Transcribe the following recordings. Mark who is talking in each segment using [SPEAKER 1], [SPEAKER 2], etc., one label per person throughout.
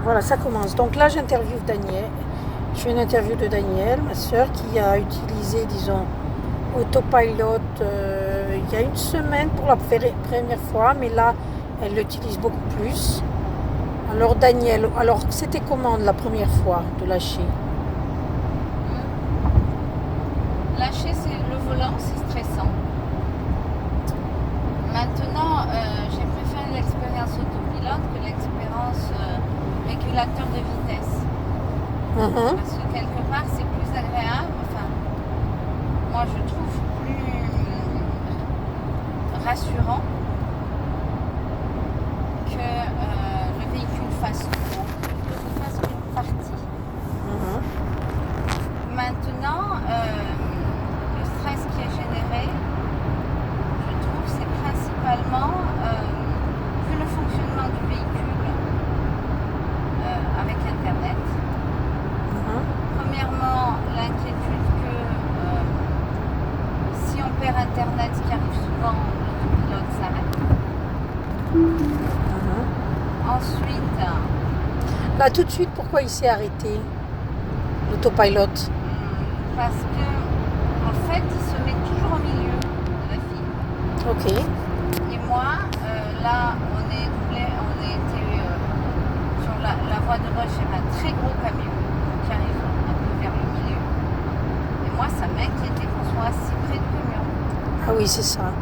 [SPEAKER 1] Voilà, ça commence. Donc là, j'interviewe Daniel. Je fais une interview de Daniel, ma soeur, qui a utilisé, disons, Autopilot il y a une semaine pour la première fois, mais là, elle l'utilise beaucoup plus. Alors Daniel, alors c'était comment la première fois de lâcher?
[SPEAKER 2] Lâcher le volant, c'est stressant. Maintenant, j'ai préféré l'expérience autopilote que l'expérience régulateur de vitesse. Parce que quelque part, c'est plus agréable. Enfin, moi, je trouve plus rassurant que le véhicule fasse tout plutôt que fasse une partie. Maintenant, le stress qui est généré, je trouve, c'est principalement vu le fonctionnement du véhicule avec Internet. Premièrement, l'inquiétude que si on perd Internet, ce qui arrive souvent, l'autopilote s'arrête. Ensuite,
[SPEAKER 1] là tout de suite, pourquoi il s'est arrêté, l'autopilot?
[SPEAKER 2] parce que en fait, il se met toujours au milieu de la file.
[SPEAKER 1] Ok.
[SPEAKER 2] Et moi, là, on était sur la voie de gauche, il y a un très gros camion qui arrive un peu vers le milieu. Et moi, ça m'inquiétait qu'on soit si près du camion.
[SPEAKER 1] Ah oui, c'est ça.
[SPEAKER 2] Alors,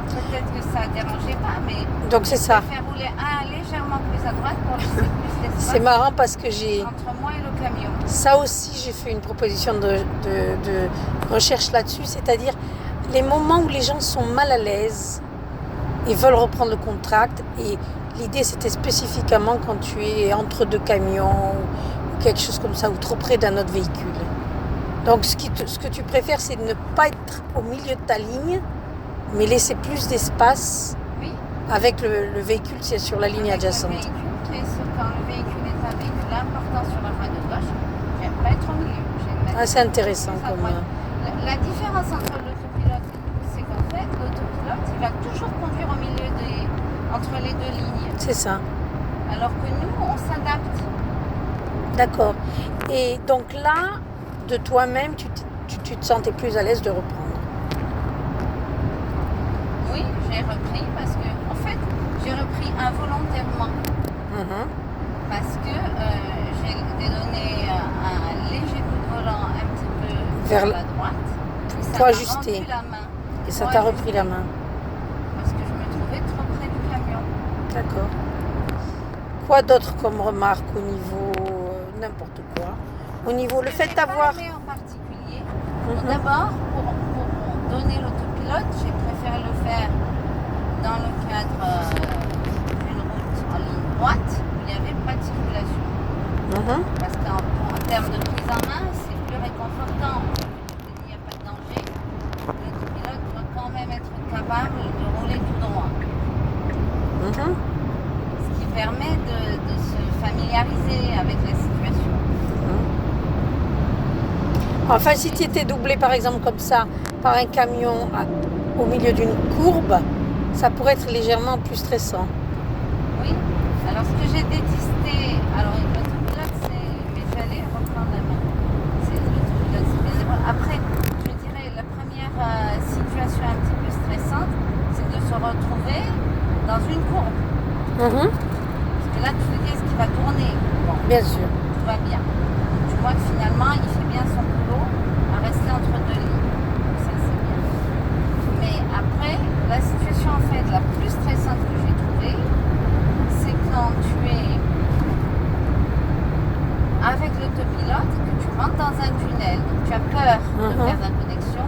[SPEAKER 2] peut-être que ça ne dérangeait pas, mais
[SPEAKER 1] Donc c'est ça.
[SPEAKER 2] je préfère rouler légèrement plus à droite pour laisser plus d'espace
[SPEAKER 1] C'est marrant parce que j'ai...
[SPEAKER 2] entre moi et le camion.
[SPEAKER 1] Ça aussi, j'ai fait une proposition de recherche là-dessus, c'est-à-dire les moments où les gens sont mal à l'aise et veulent reprendre le contract. Et l'idée, c'était spécifiquement quand tu es entre deux camions ou quelque chose comme ça, ou trop près d'un autre véhicule. Donc, ce que tu préfères, c'est de ne pas être au milieu de ta ligne, mais laisser plus d'espace
[SPEAKER 2] Oui.
[SPEAKER 1] avec le véhicule, c'est sur la ligne
[SPEAKER 2] Avec
[SPEAKER 1] adjacente.
[SPEAKER 2] le véhicule, quand le véhicule est un véhicule important sur la voie de gauche, j'aime pas être au milieu.
[SPEAKER 1] Ah, c'est intéressant
[SPEAKER 2] plus à
[SPEAKER 1] comme...
[SPEAKER 2] droite. La différence entre l'autopilote et nous, c'est qu'en fait, l'autopilote, il va toujours conduire au milieu entre les deux lignes.
[SPEAKER 1] C'est ça.
[SPEAKER 2] Alors que nous, on s'adapte.
[SPEAKER 1] D'accord. Et donc là, de toi-même, tu te sentais plus à l'aise de reprendre.
[SPEAKER 2] Oui, j'ai repris parce que, en fait, j'ai repris involontairement. Parce que j'ai donné un léger coup de volant un petit peu vers la droite. Et ça
[SPEAKER 1] Pour
[SPEAKER 2] m'a
[SPEAKER 1] ajuster.
[SPEAKER 2] rendu la main.
[SPEAKER 1] Et ça t'a repris la main.
[SPEAKER 2] Parce que je me trouvais trop près du camion.
[SPEAKER 1] D'accord. Quoi d'autre comme remarque au niveau n'importe quoi? Au niveau le fait d'avoir...
[SPEAKER 2] Pas aimé en particulier. D'abord, pour donner l'autopilote, j'ai préféré le faire dans le cadre d'une route en ligne droite où il n'y avait pas de circulation. Parce qu'en termes de prise en main, c'est plus réconfortant. Il n'y a pas de danger. L'autopilote doit quand même être capable de rouler tout droit. Ce qui permet de se familiariser avec la situation.
[SPEAKER 1] Enfin, si tu étais doublé par exemple comme ça par un camion au milieu d'une courbe, ça pourrait être légèrement plus stressant.
[SPEAKER 2] Oui. Alors ce que j'ai détesté, alors l'autopilote, mais j'allais reprendre la main. L'autopilote, c'est bien. Après, je dirais la première situation un petit peu stressante, c'est de se retrouver dans une courbe. Parce que là, tu te dis, est-ce qu'il va tourner? Bon,
[SPEAKER 1] bien sûr.
[SPEAKER 2] tout va bien. Tu vois que finalement, il fait bien son boulot à rester entre deux lignes. Ça, c'est bien. Mais après, la situation en fait la plus stressante que j'ai trouvée, c'est quand tu es avec l'autopilote, que tu rentres dans un tunnel, donc tu as peur de perdre la connexion.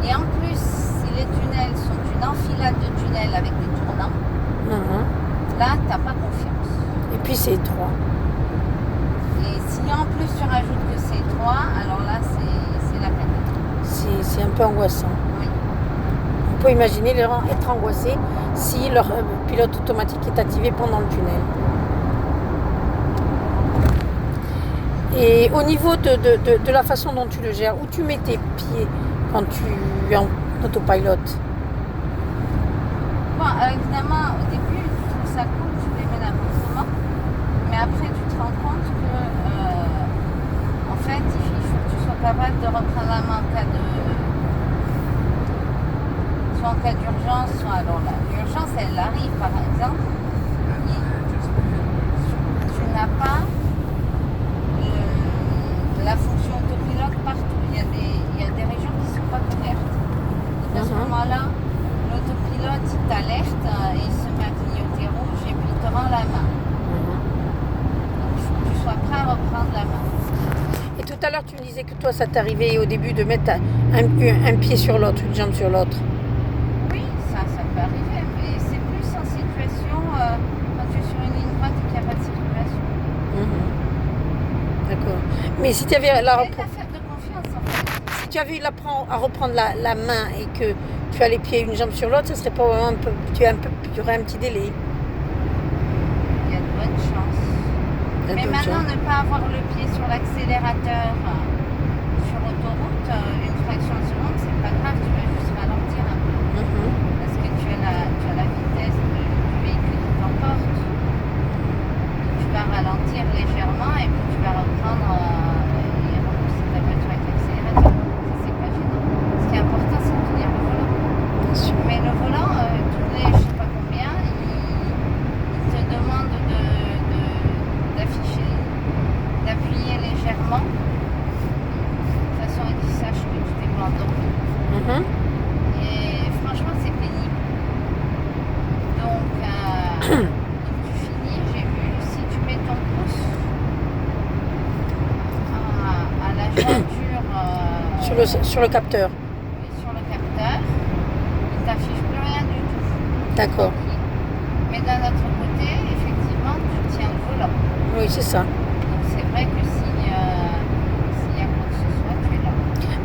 [SPEAKER 2] Et en plus, si les tunnels sont une enfilade de tunnels avec des tournants, là, tu n'as pas confiance.
[SPEAKER 1] Et puis c'est étroit.
[SPEAKER 2] Et si en plus tu rajoutes que c'est étroit, alors là, c'est la peine.
[SPEAKER 1] C'est un peu angoissant.
[SPEAKER 2] Oui.
[SPEAKER 1] On peut imaginer les gens être angoissés si leur pilote automatique est activé pendant le tunnel. Et au niveau de la façon dont tu le gères, où tu mets tes pieds quand tu es en autopilote?
[SPEAKER 2] Bon, évidemment, au début, tu trouves ça cool, tu les mets n'importe comment. Mais après, tu te rends compte capable de reprendre la main en cas de... soit en cas d'urgence, soit alors là. L'urgence, elle arrive, par exemple. Tu n'as pas la fonction autopilote partout. Il y a des régions qui ne sont pas couvertes. Donc à ce moment-là, l'autopilote il t'alerte et il se met à clignoter rouge et puis il te rend la main. Donc il faut que tu sois prêt à reprendre la main.
[SPEAKER 1] Et tout à l'heure, tu me disais que toi, ça t'arrivait au début de mettre un pied sur l'autre, une jambe sur l'autre.
[SPEAKER 2] Oui, ça peut arriver, mais c'est plus en situation quand tu es sur une ligne droite et qu'il n'y a pas de circulation.
[SPEAKER 1] D'accord. Mais si tu avais
[SPEAKER 2] C'est une affaire de confiance en fait.
[SPEAKER 1] si tu avais eu à reprendre la main et que tu as les pieds une jambe sur l'autre, ce serait pas vraiment tu aurais un petit délai.
[SPEAKER 2] Il y a de bonnes chances. Mais maintenant, ne pas avoir le pied sur l'accélérateur sur autoroute, une fraction de seconde, c'est pas grave, tu vas juste ralentir un peu. Parce que tu as la vitesse du véhicule qui t'emporte. Donc, tu vas ralentir légèrement et puis tu vas reprendre et repousser ta voiture avec l'accélérateur. Ça, c'est pas gênant. Ce qui est important, c'est de tenir le volant. Mais le volant, tous les je sais pas combien, il te demande d'appuyer légèrement de façon à qu'il sache que tu t'es pas endormi. Et franchement c'est pénible. Donc tu finis, j'ai vu, si tu mets ton pouce à la jointure
[SPEAKER 1] sur le capteur.
[SPEAKER 2] sur le capteur, il t'affiche plus rien du tout.
[SPEAKER 1] D'accord.
[SPEAKER 2] Mais d'un autre côté, effectivement, tu tiens le volant.
[SPEAKER 1] Oui, c'est ça.
[SPEAKER 2] C'est vrai que s'il y a quoi que ce soit, tu es là.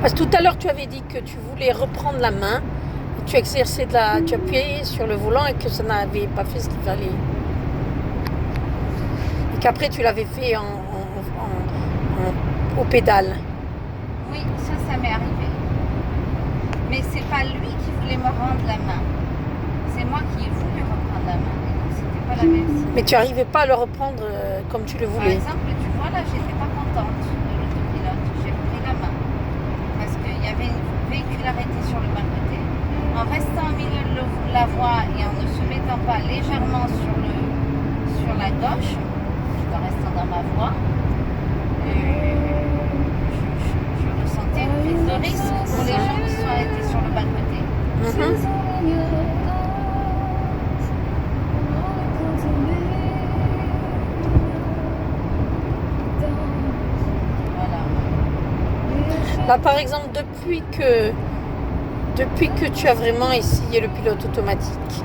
[SPEAKER 1] Parce que tout à l'heure, tu avais dit que tu voulais reprendre la main, tu appuyais sur le volant et que ça n'avait pas fait ce qu'il fallait. Et qu'après, tu l'avais fait au pédale.
[SPEAKER 2] Oui, ça m'est arrivé. Mais c'est pas lui qui voulait me rendre la main. C'est moi qui ai voulu reprendre la main. Et donc, c'était pas la même situation.
[SPEAKER 1] Mais tu n'arrivais pas à le reprendre comme tu le
[SPEAKER 2] Par
[SPEAKER 1] voulais.
[SPEAKER 2] exemple, tu vois là, j'étais pas contente de l'autopilote. J'ai repris la main. Parce qu'il y avait une véhicule arrêté sur le bas-côté. En restant au milieu de la voie et en ne se mettant pas légèrement sur la gauche, tout en restant dans ma voie, je ressentais une prise de risque pour les gens qui sont arrêtés sur le bas-côté.
[SPEAKER 1] Là, par exemple, depuis que tu as vraiment essayé le pilote automatique,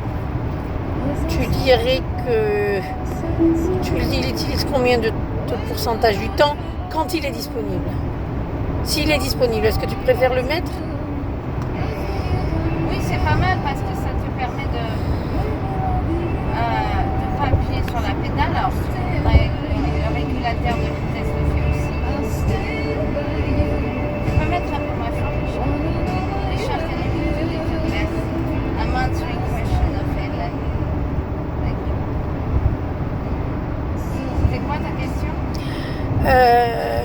[SPEAKER 1] tu dirais que tu l'utilises combien de pourcentage du temps quand il est disponible? S'il est disponible, est-ce que tu préfères le mettre?
[SPEAKER 2] Oui, c'est pas mal parce que ça te permet de ne pas appuyer sur la pédale. Alors, le régulateur de vitesse le fait aussi. Tu peux mettre un peu moins fort, Richard, can you do a little less? I'm answering question of headline. C'était quoi ta question?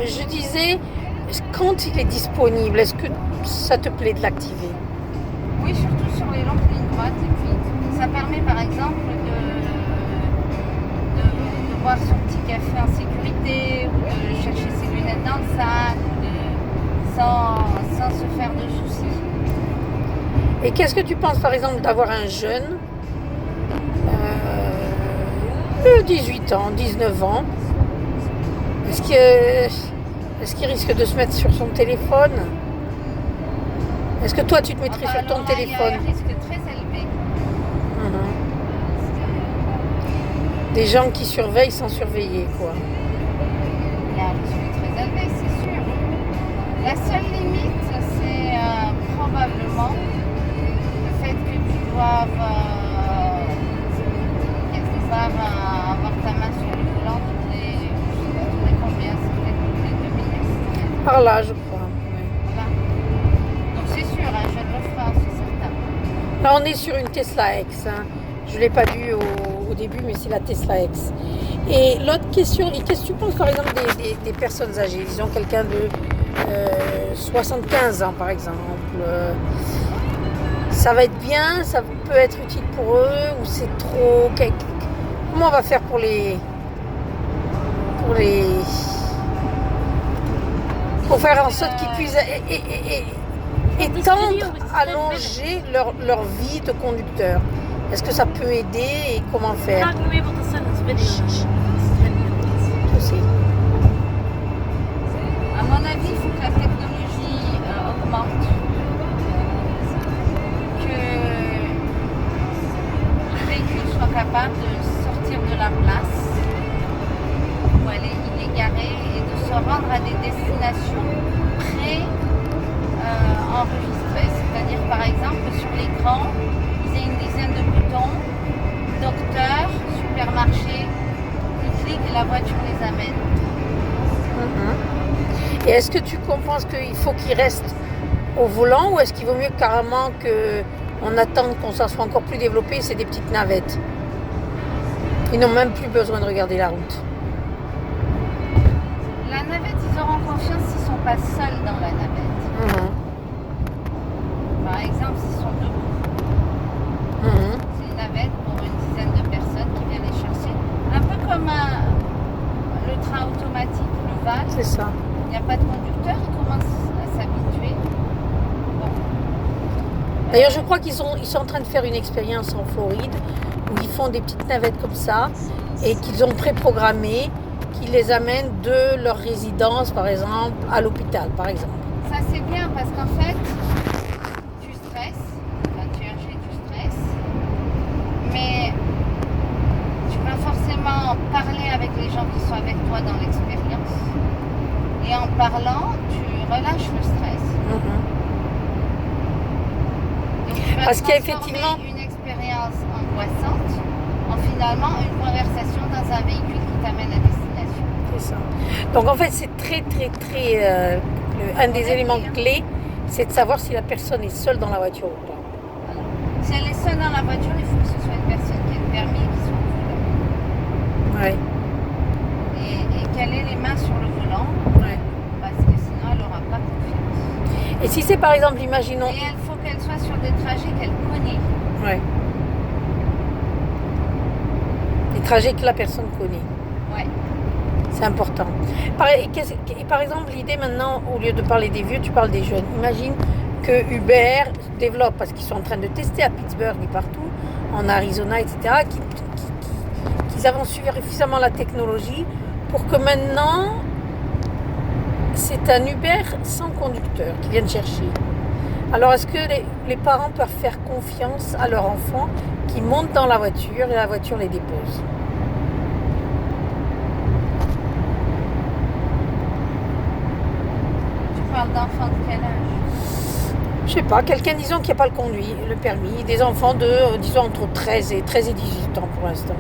[SPEAKER 1] Je disais, quand il est disponible, est-ce que ça te plaît de l'activer?
[SPEAKER 2] Oui, surtout sur les longues lignes droites. Et puis, ça permet par exemple de boire son petit café en sécurité ou de chercher ses lunettes dans le sac sans se faire de soucis.
[SPEAKER 1] Et qu'est-ce que tu penses par exemple d'avoir un jeune de 18 ans, 19 ans? Est-ce qu'il risque de se mettre sur son téléphone? Est-ce que toi tu te mettrais sur ton téléphone?
[SPEAKER 2] Il y a un risque très élevé.
[SPEAKER 1] Des gens qui surveillent sans surveiller, quoi.
[SPEAKER 2] Il y a un risque très élevé, c'est sûr. La seule limite, c'est probablement le fait que tu doives quelque part avoir ta main sur le volant toutes les combien? C'est peut-être toutes les 2 minutes.
[SPEAKER 1] Par là, je crois. Oui.
[SPEAKER 2] Voilà. Donc c'est sûr, hein, je le ferai, c'est certain.
[SPEAKER 1] Là, on est sur une Tesla X. Hein. Je ne l'ai pas vu au début, mais c'est la Tesla X. Et l'autre question, qu'est-ce que tu penses par exemple des personnes âgées? Disons quelqu'un de 75 ans par exemple. Ça va être bien, ça peut être utile pour eux ou c'est trop. Comment on va faire pour faire en sorte qu'ils puissent étendre, allonger leur vie de conducteur? Est-ce que ça peut aider et comment faire? Je sais.
[SPEAKER 2] À mon avis, il faut que la technologie augmente, que le véhicule soit capable de sortir de la place où il est garé et de se rendre à des destinations pré-enregistrées. C'est-à-dire, par exemple, sur l'écran, ils aient une dizaine de boutons, docteur, supermarché, ils cliquent et la voiture les amène.
[SPEAKER 1] Et est-ce que tu penses qu'il faut qu'ils restent au volant ou est-ce qu'il vaut mieux carrément qu'on attende qu'on ça soit encore plus développé, c'est des petites navettes? Ils n'ont même plus besoin de regarder la route.
[SPEAKER 2] La navette, ils auront confiance s'ils ne sont pas seuls dans la navette. Par exemple, s'ils sont debout. C'est une navette pour une dizaine de personnes qui viennent les chercher. Un peu comme le train automatique, le VAL.
[SPEAKER 1] C'est ça.
[SPEAKER 2] Il n'y a pas de conducteur, ils commencent à s'habituer. Bon.
[SPEAKER 1] D'ailleurs, je crois qu'ils sont en train de faire une expérience en Floride où ils font des petites navettes comme ça et qu'ils ont préprogrammé, qui les amènent de leur résidence, par exemple, à l'hôpital, par exemple.
[SPEAKER 2] Ça, c'est bien parce qu'en fait, tu stresses, quand tu es âgé, tu stresses, mais tu vas forcément parler avec les gens qui sont avec toi dans l'expérience. Et en parlant, tu relâches le stress. Donc, tu vas
[SPEAKER 1] Parce qu'il y a
[SPEAKER 2] transformer
[SPEAKER 1] effectivement
[SPEAKER 2] une expérience angoissante en finalement une conversation dans un véhicule qui t'amène à destination.
[SPEAKER 1] C'est ça. Donc en fait, c'est très, un des éléments clés, c'est de savoir si la personne est seule dans la voiture ou pas.
[SPEAKER 2] Si elle est seule dans la voiture, il faut que ce soit une personne qui ait le permis et qui soit au volant.
[SPEAKER 1] Ouais.
[SPEAKER 2] Et qu'elle ait les mains sur le volant,
[SPEAKER 1] Ouais.
[SPEAKER 2] parce que sinon elle n'aura pas confiance.
[SPEAKER 1] Et si c'est par exemple, imaginons.
[SPEAKER 2] Et il faut qu'elle soit sur des trajets qu'elle connaît.
[SPEAKER 1] Ouais. Les trajets que la personne connaît.
[SPEAKER 2] Ouais.
[SPEAKER 1] C'est important. Par exemple, l'idée maintenant, au lieu de parler des vieux, tu parles des jeunes. Imagine que Uber développe, parce qu'ils sont en train de tester à Pittsburgh et partout, en Arizona, etc., qu'ils avancent suffisamment la technologie pour que maintenant, c'est un Uber sans conducteur qui viennent chercher. Alors, est-ce que les parents peuvent faire confiance à leur enfant qui monte dans la voiture et la voiture les dépose?
[SPEAKER 2] D'enfants de quel âge?
[SPEAKER 1] Je sais pas, quelqu'un disons qui n'a pas le permis, des enfants de, disons, entre 13 et 18 ans pour l'instant.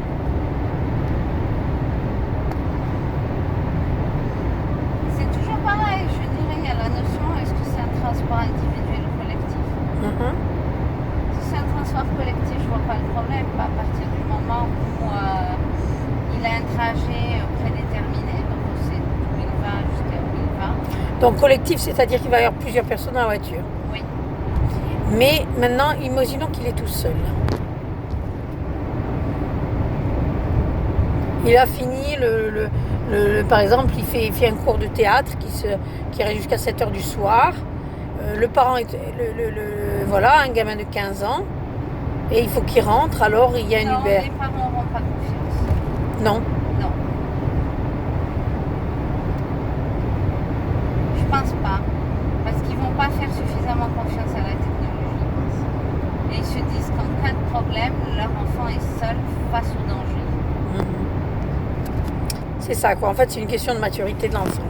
[SPEAKER 2] C'est toujours pareil, je dirais, il y a la notion, est-ce que c'est un transport individuel ou collectif? Si c'est un transport collectif, je vois pas le problème, à partir du moment où il a un trajet prédéterminé, donc on sait d'où il va jusqu'à où il va.
[SPEAKER 1] Donc collectif, c'est-à-dire qu'il va y avoir plusieurs personnes dans la voiture.
[SPEAKER 2] Oui.
[SPEAKER 1] Mais maintenant, imaginons qu'il est tout seul. Il a fini par exemple, il fait un cours de théâtre qui reste jusqu'à 7h du soir. Le parent est voilà, un gamin de 15 ans. Et il faut qu'il rentre, alors il y a un
[SPEAKER 2] Non,
[SPEAKER 1] Uber.
[SPEAKER 2] les parents n'auront pas confiance.
[SPEAKER 1] Non.
[SPEAKER 2] Non. Je pense pas. Parce qu'ils vont pas faire suffisamment confiance à la technologie. Et ils se disent qu'en cas de problème, leur enfant est seul face au danger.
[SPEAKER 1] C'est ça, quoi. En fait, c'est une question de maturité de l'enfant.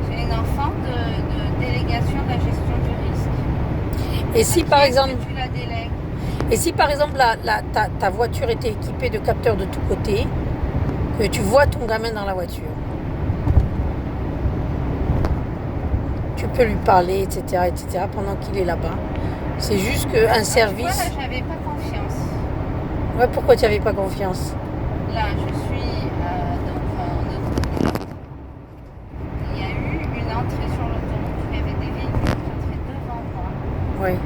[SPEAKER 2] J'ai une enfant de délégation de la gestion du risque.
[SPEAKER 1] Et si par exemple,
[SPEAKER 2] tu la délègues?
[SPEAKER 1] ta voiture était équipée de capteurs de tous côtés, que tu vois ton gamin dans la voiture, tu peux lui parler, etc., pendant qu'il est là-bas. C'est juste qu'un service.
[SPEAKER 2] Moi, là, j'avais pas confiance.
[SPEAKER 1] Ouais, pourquoi tu n'avais pas confiance?
[SPEAKER 2] Là, je suis donc en autopilote.
[SPEAKER 1] Oui.
[SPEAKER 2] Donc,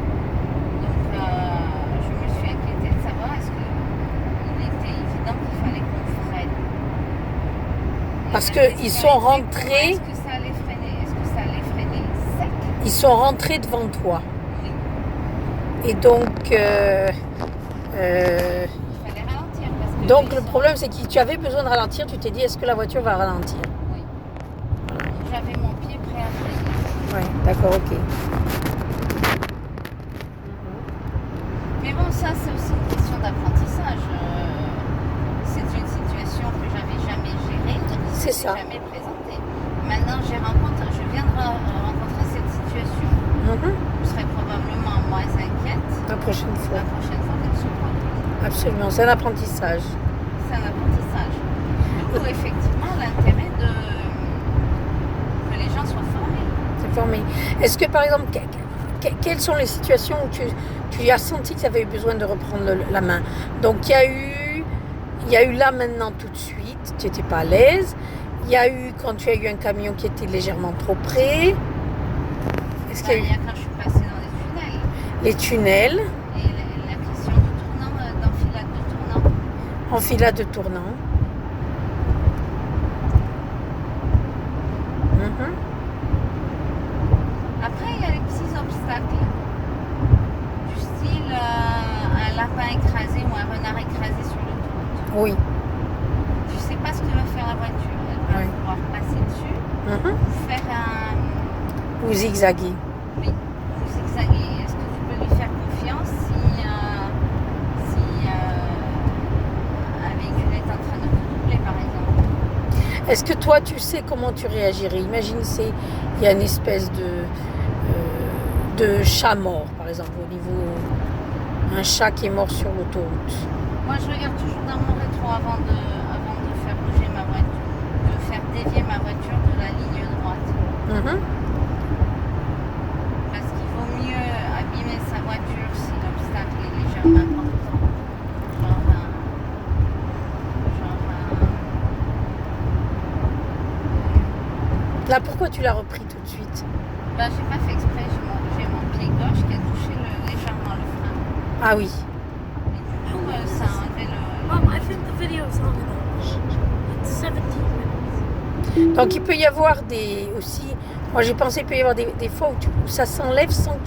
[SPEAKER 2] je me suis inquiétée de savoir est-ce qu'il était évident qu'il fallait qu'on freine. Et
[SPEAKER 1] Parce
[SPEAKER 2] ma
[SPEAKER 1] qu'ils
[SPEAKER 2] question
[SPEAKER 1] sont
[SPEAKER 2] était,
[SPEAKER 1] rentrés,
[SPEAKER 2] comment est-ce que ça allait freiner? Est-ce que ça allait freiner sec?
[SPEAKER 1] ils sont rentrés devant toi.
[SPEAKER 2] Oui.
[SPEAKER 1] Et donc,
[SPEAKER 2] Il fallait ralentir parce que
[SPEAKER 1] donc
[SPEAKER 2] eux,
[SPEAKER 1] le problème, c'est que tu avais besoin de ralentir. Tu t'es dit, est-ce que la voiture va ralentir?
[SPEAKER 2] Oui. J'avais mon pied prêt à freiner.
[SPEAKER 1] Oui, d'accord, ok.
[SPEAKER 2] Mais bon, ça, c'est aussi une question d'apprentissage. C'est une situation que j'avais jamais gérée, qui ne
[SPEAKER 1] C'est
[SPEAKER 2] s'était
[SPEAKER 1] ça.
[SPEAKER 2] jamais présentée. Maintenant, je viens de rencontrer cette situation.
[SPEAKER 1] Mhm.
[SPEAKER 2] Je serais probablement moins inquiète
[SPEAKER 1] La prochaine fois.
[SPEAKER 2] la prochaine fois qu'elle se produise.
[SPEAKER 1] Absolument, c'est un apprentissage.
[SPEAKER 2] C'est un apprentissage. D'où effectivement l'intérêt que les gens soient formés.
[SPEAKER 1] C'est formé. Est-ce que par exemple, quelles sont les situations où tu as senti que tu avais eu besoin de reprendre la main? Donc il y a eu là maintenant tout de suite, tu n'étais pas à l'aise. Il y a eu quand tu as eu un camion qui était légèrement trop près. Est-ce qu'il y a
[SPEAKER 2] Il
[SPEAKER 1] eu
[SPEAKER 2] y a quand je suis passée dans les tunnels.
[SPEAKER 1] les tunnels
[SPEAKER 2] Et la question du tournant, d'enfilade de tournant.
[SPEAKER 1] enfilade de tournant? Mhm.
[SPEAKER 2] Après, il y a les petits obstacles. Du style un lapin écrasé ou un renard écrasé sur l'autoroute.
[SPEAKER 1] Oui.
[SPEAKER 2] Tu sais pas ce que va faire la voiture. Elle va
[SPEAKER 1] Oui.
[SPEAKER 2] pouvoir passer dessus
[SPEAKER 1] Mhm.
[SPEAKER 2] ou faire un...
[SPEAKER 1] Ou zigzaguer.
[SPEAKER 2] Oui, ou zigzaguer. Est-ce que tu peux lui faire confiance si un véhicule est en train de te doubler, par exemple?
[SPEAKER 1] Est-ce que toi, tu sais comment tu réagirais? Imagine, il y a une espèce de chat mort, par exemple, au niveau... Un chat qui est mort sur l'autoroute.
[SPEAKER 2] Moi, je regarde toujours dans mon rétro avant de faire bouger ma voiture, de faire dévier ma voiture de la ligne droite.
[SPEAKER 1] Mhm.
[SPEAKER 2] Parce qu'il vaut mieux abîmer sa voiture si l'obstacle est légèrement important.
[SPEAKER 1] Là, pourquoi tu l'as repris tout de suite?
[SPEAKER 2] Ben, j'ai pas fait exprès, j'ai mon pied gauche qui a touché légèrement le frein.
[SPEAKER 1] Ah oui.
[SPEAKER 2] Et du coup, ça a enlevé
[SPEAKER 3] Mom, I think the video's long enough. It's 17 minutes.
[SPEAKER 1] Donc, il peut y avoir aussi... Moi, j'ai pensé qu'il peut y avoir des fois où ça s'enlève sans que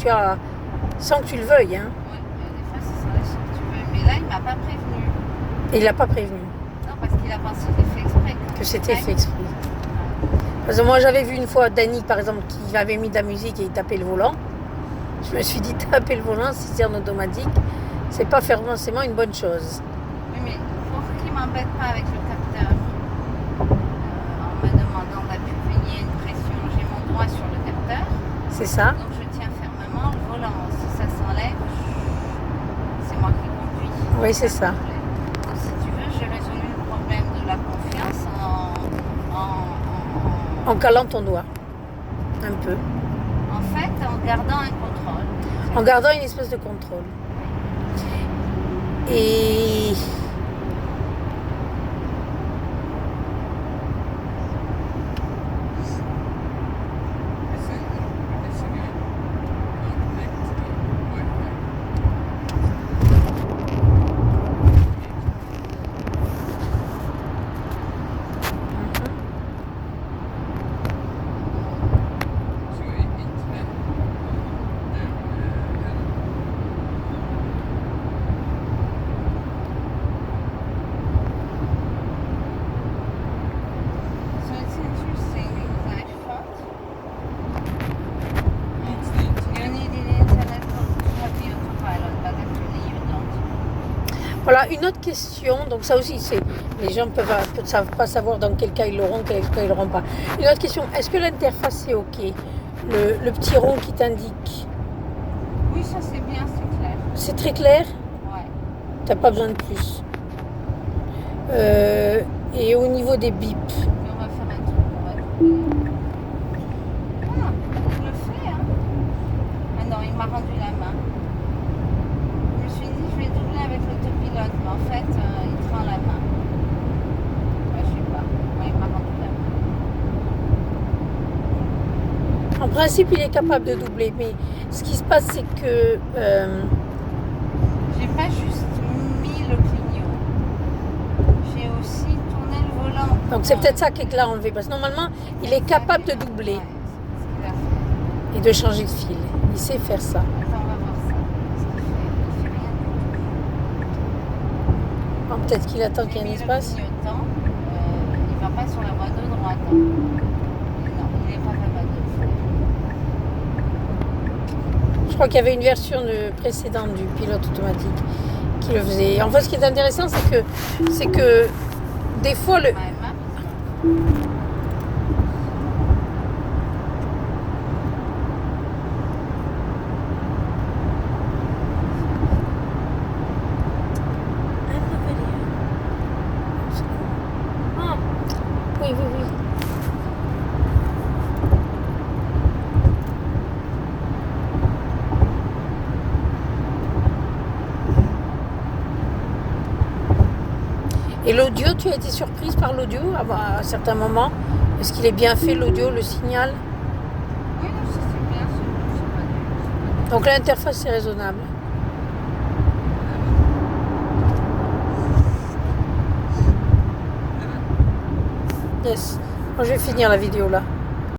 [SPEAKER 1] tu le veuilles. Hein.
[SPEAKER 2] Ouais, des fois, ça s'enlève ce que tu veux. Mais là, il m'a pas prévenu.
[SPEAKER 1] Et il l'a pas prévenu
[SPEAKER 2] Non, parce qu'il a pensé que c'était fait exprès.
[SPEAKER 1] que c'était fait exprès. Parce que moi, j'avais vu une fois Danny, par exemple, qui avait mis de la musique et il tapait le volant. Je me suis dit, taper le volant, si c'est en automatique, c'est pas forcément une bonne chose.
[SPEAKER 2] Oui, mais pour qu'il m'embête pas avec le capteur, en me demandant d'appuyer une pression, j'ai mon doigt sur le capteur,
[SPEAKER 1] C'est ça?
[SPEAKER 2] donc je tiens fermement le volant. Si ça s'enlève, c'est moi qui conduis.
[SPEAKER 1] Oui, c'est ça.
[SPEAKER 2] Donc, si tu veux, j'ai résolu le problème de la confiance
[SPEAKER 1] En calant ton doigt. Un peu.
[SPEAKER 2] en fait, en gardant un contrôle.
[SPEAKER 1] En gardant une espèce de contrôle. Et...
[SPEAKER 2] So it's interesting because I thought you need the internet to have the autopilot, but actually you don't.
[SPEAKER 1] Voilà, une autre question, donc ça aussi, les gens ne savent pas savoir dans quel cas ils l'auront, quel cas ils l'auront pas. Une autre question, est-ce que l'interface est OK? Le petit rond qui t'indique,
[SPEAKER 2] Oui, ça c'est bien, c'est clair.
[SPEAKER 1] c'est très clair?
[SPEAKER 2] Ouais.
[SPEAKER 1] T'as pas besoin de plus. Et au niveau des bips,
[SPEAKER 2] Et on va faire un truc, on va trouver. Ah, il le fait, hein. Ah non, il m'a rendu la main. Je me suis dit, je vais doubler avec l'autopilote, mais en fait, il te rend la main. Ouais, je sais pas. Ouais, il m'a rendu la main.
[SPEAKER 1] En principe, il est capable de doubler, mais ce qui se passe, c'est que
[SPEAKER 2] J'ai pas juste mis le clignot. J'ai aussi tourné le volant.
[SPEAKER 1] donc c'est peut-être ça qui l'a enlevé, parce que normalement, il est capable de doubler
[SPEAKER 2] Ouais, c'est ce qu'il a fait.
[SPEAKER 1] et de changer de fil. Il sait faire ça.
[SPEAKER 2] Attends, on va voir ça. Ce qu'il fait. Il fait rien du tout.
[SPEAKER 1] Bon, peut-être qu'il attend qu'il y ait un
[SPEAKER 2] J'ai mis
[SPEAKER 1] espace.
[SPEAKER 2] le clignotant. Il va pas sur la voie de droite. Hein. Non, il n'est pas capable de le faire.
[SPEAKER 1] Je crois qu'il y avait une version précédente du pilote automatique qui le faisait. En fait, ce qui est intéressant, c'est que des fois, le,
[SPEAKER 2] Ouais, map.
[SPEAKER 3] End the video. Mom,
[SPEAKER 1] oui, oui, oui. Et l'audio, tu as été surprise par l'audio à certains moments? Est-ce qu'il est bien fait l'audio, le signal?
[SPEAKER 2] Oui, non, ça c'est bien. C'est pas dur.
[SPEAKER 1] Donc l'interface est raisonnable. Yes. Moi, je vais finir la vidéo là.